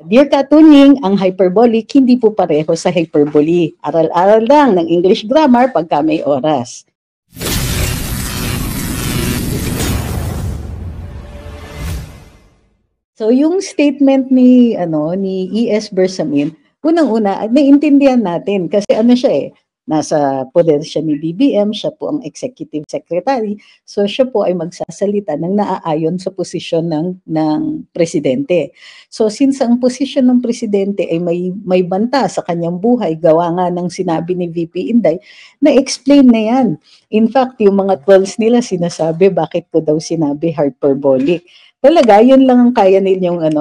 Dear Katunying, ang hyperbolic hindi po pareho sa hyperbole. Aral-aral lang ng English grammar pagka may oras. So yung statement ni E.S. Bersamin, unang-una naiintindihan natin kasi siya nasa poder siya ni BBM, siya po ang executive secretary. So siya po ay magsasalita ng naaayon sa posisyon ng presidente. So since ang posisyon ng presidente ay may banta sa kanyang buhay, gawa nga ng sinabi ni VP Inday, na-explain na yan. In fact, yung mga trolls nila sinasabi, bakit ko daw sinabi hyperbolic? Talaga, yun lang ang kaya ninyong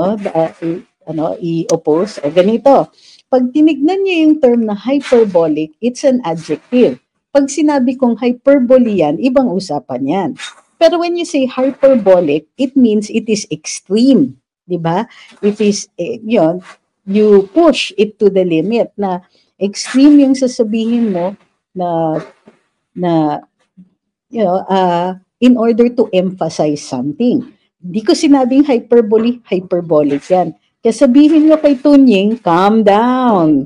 i-oppose. O ganito, pag tinignan niyo yung term na hyperbolic, it's an adjective. Pag sinabi kong hyperbole yan, ibang usapan yan. Pero when you say hyperbolic, it means it is extreme. Diba? It is, you push it to the limit na extreme yung sasabihin mo na in order to emphasize something. Di ko sinabing hyperbolic yan. Kaya sabihin nyo kay Tunying, calm down.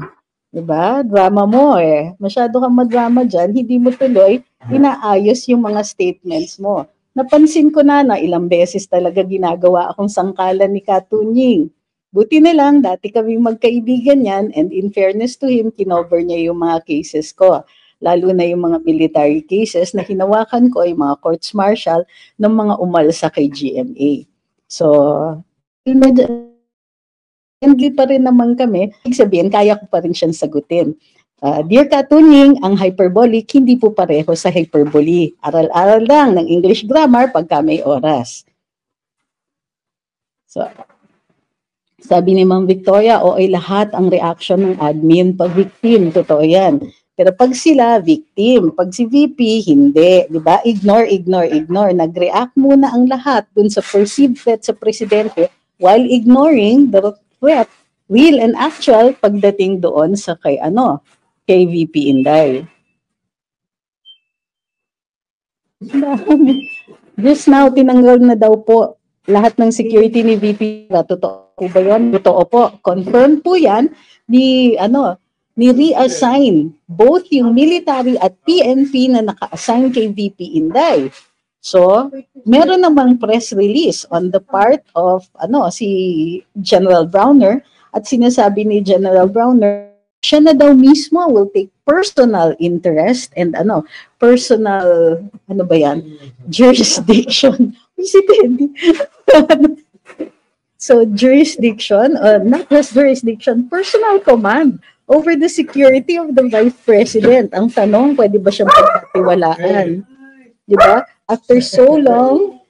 Diba? Drama mo Masyado kang madrama dyan, hindi mo tuloy inaayos yung mga statements mo. Napansin ko na ilang beses talaga ginagawa akong sangkalan ni Katunying. Buti na lang, dati kaming magkaibigan yan, and in fairness to him, kinover niya yung mga cases ko. Lalo na yung mga military cases na hinawakan ko ay mga courts martial ng mga umalsa kay GMA. So, friendly pa rin naman kami. Ibig sabihin, kaya ko pa rin siyang sagutin. Dear Katunying, ang hyperbolic hindi po pareho sa hyperbole. Aral-aral lang ng English grammar pagka may oras. So, sabi ni Ma'am Victoria, ay lahat ang reaction ng admin pag victim. Totoo yan. Pero pag sila, victim. Pag si VP, hindi. Diba? Ignore. Nag-react muna ang lahat dun sa perceived threat sa presidente while ignoring the threat, real and actual, pagdating doon sa kay VP Inday. Just now, tinanggal na daw po lahat ng security ni VP. Totoo po ba yun? Totoo po. Confirm po yan ni reassign both yung military at PNP na naka-assign kay VP Inday. So, meron namang press release on the part of si General Browner at sinasabi ni General Browner, siya na daw mismo will take personal interest and personal jurisdiction. So, jurisdiction, not just jurisdiction, personal command over the security of the Vice President. Ang tanong, pwede ba siyang pagkatiwalaan? Diba? After so long,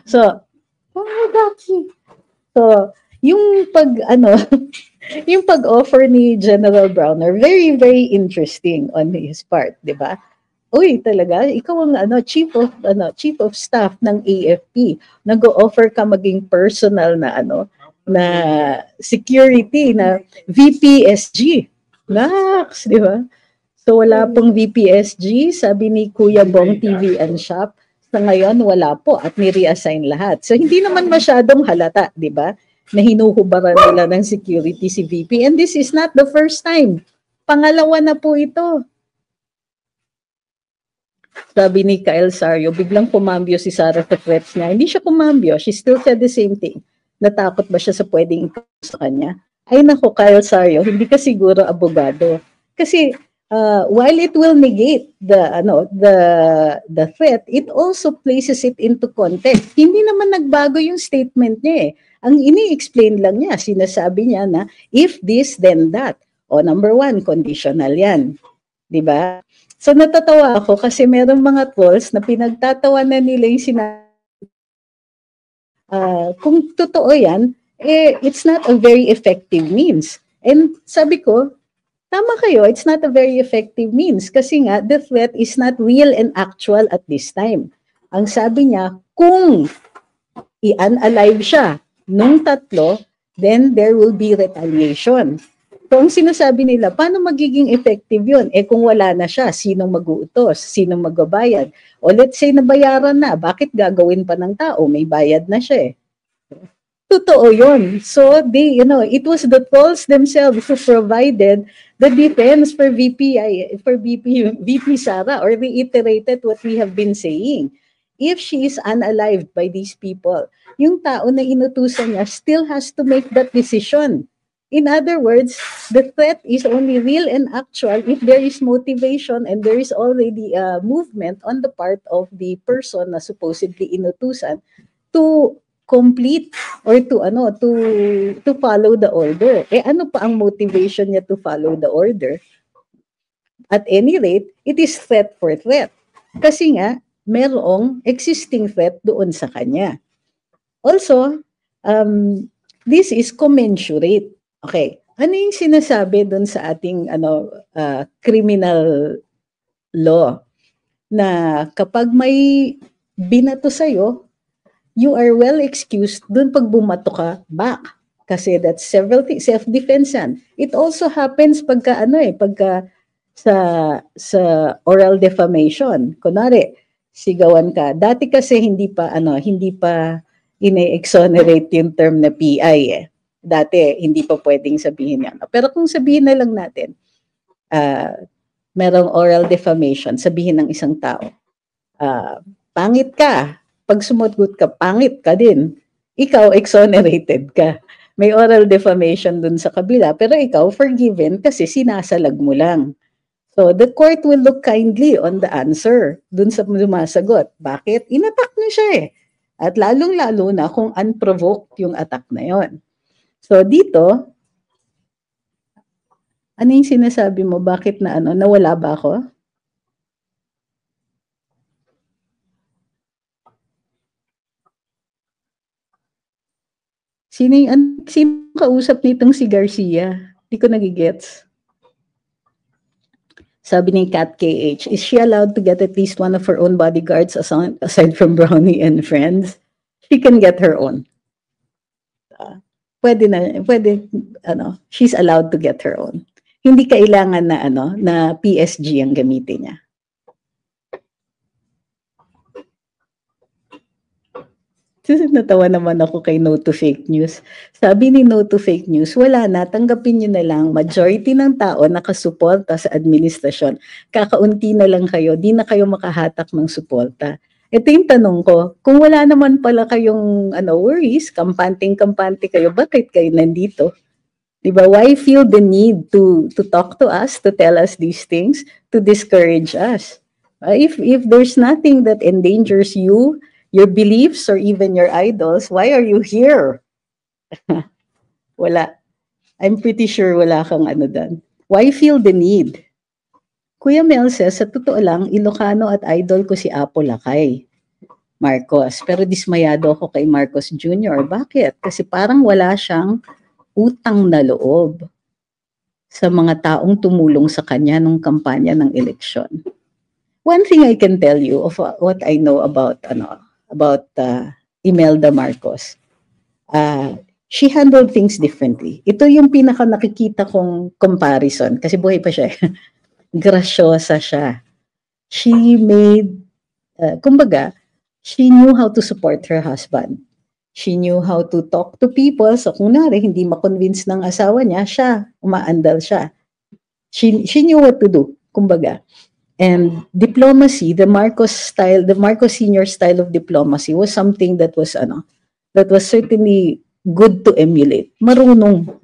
so yung yung pag-offer ni General Browner, very, very interesting on his part, di ba? Uy, talaga, ikaw ang chief of staff ng AFP. Nag-o-offer ka maging personal na na security na VPSG. Lax, di ba? So wala pong VPSG, sabi ni Kuya Bong TV and Shop, sa ngayon wala po at ni-reassign lahat. So hindi naman masyadong halata, di ba? Na hinuhubaran nila ng security si VP. And this is not the first time. Pangalawa na po ito. Sabi ni Kyle Sario, biglang kumambyo si Sara sa threats niya. Hindi siya kumambyo. She still said the same thing. Natakot ba siya sa pwedeng ipos sa kanya? Ay nako, Kyle Sario, hindi ka siguro abogado. Kasi while it will negate the threat, it also places it into context. Hindi naman nagbago yung statement niya Ang ini-explain lang niya, sinasabi niya na if this, then that. O number one, conditional yan. Diba? So natatawa ako kasi merong mga trolls na pinagtatawanan nila yung sinasabi. Kung totoo yan, it's not a very effective means. And sabi ko, tama kayo, it's not a very effective means kasi nga the threat is not real and actual at this time. Ang sabi niya, kung i-unalive siya nung tatlo, then there will be retaliation. So, ang sinasabi nila, paano magiging effective yun? Eh kung wala na siya, sinong mag-uutos? Sinong magbabayad? O let's say nabayaran na, bakit gagawin pa ng tao? May bayad na siya eh. Totoo yun. So, they, it was the trolls themselves who provided the defense for VP Sara, or reiterated what we have been saying. If she is unalived by these people, yung tao na inutusan niya still has to make that decision. In other words, the threat is only real and actual if there is motivation and there is already a movement on the part of the person na supposedly inutusan to complete or to follow the order. Eh ano pa ang motivation niya to follow the order? At any rate, it is threat for threat. Kasi nga, merong existing threat doon sa kanya. Also, this is commensurate. Okay, ano yung sinasabi doon sa ating criminal law? Na kapag may binato sa'yo, you are well excused dun pag bumato ka back. Kasi that's several things, self-defense yan. It also happens pagka sa oral defamation. Kunwari, sigawan ka. Dati kasi hindi pa ine-exonerate yung term na PI eh. Dati hindi pa pwedeng sabihin yan. Pero kung sabihin na lang natin, merong oral defamation, sabihin ng isang tao, pangit ka. Pag sumagot ka, pangit ka din. Ikaw, exonerated ka. May oral defamation dun sa kabila, pero ikaw, forgiven kasi sinasalag mo lang. So, the court will look kindly on the answer dun sa lumasagot. Bakit? Inattack niya siya eh. At lalong-lalo na kung unprovoked yung attack na yon. So, dito, ano yung sinasabi mo? Bakit nawala ba ako? Sino kausap nitong si Garcia? Hindi ko nagigets. Sabi ni Kat KH, is she allowed to get at least one of her own bodyguards aside from Brownie and friends? She can get her own. She's allowed to get her own. Hindi kailangan na PSG ang gamitin niya. Natawa naman ako kay No to Fake News. Sabi ni No to Fake News, wala na, tanggapin nyo na lang, majority ng tao nakasuporta sa administrasyon. Kakaunti na lang kayo, di na kayo makahatak ng suporta. Ito yung tanong ko, kung wala naman pala kayong worries, kampante kayo, bakit kayo nandito? Diba? Why feel the need to talk to us, to tell us these things, to discourage us? If there's nothing that endangers you, your beliefs, or even your idols, why are you here? Wala. I'm pretty sure wala kang dan. Why feel the need? Kuya Mel says, sa totoo lang, Ilocano at idol ko si Apo Lakay Marcos. Pero dismayado ako kay Marcos Jr. Bakit? Kasi parang wala siyang utang na loob sa mga taong tumulong sa kanya nung kampanya ng eleksyon. One thing I can tell you of what I know about Imelda Marcos, she handled things differently. Ito yung pinaka nakikita kong comparison kasi buhay pa siya. Grasyosa siya. She made, kumbaga, she knew how to support her husband. She knew how to talk to people. So kung nari, hindi ma-convince ng asawa niya, umaandal siya. She knew what to do, kumbaga. And diplomacy, the Marcos Senior style of diplomacy was something that was certainly good to emulate. Marunong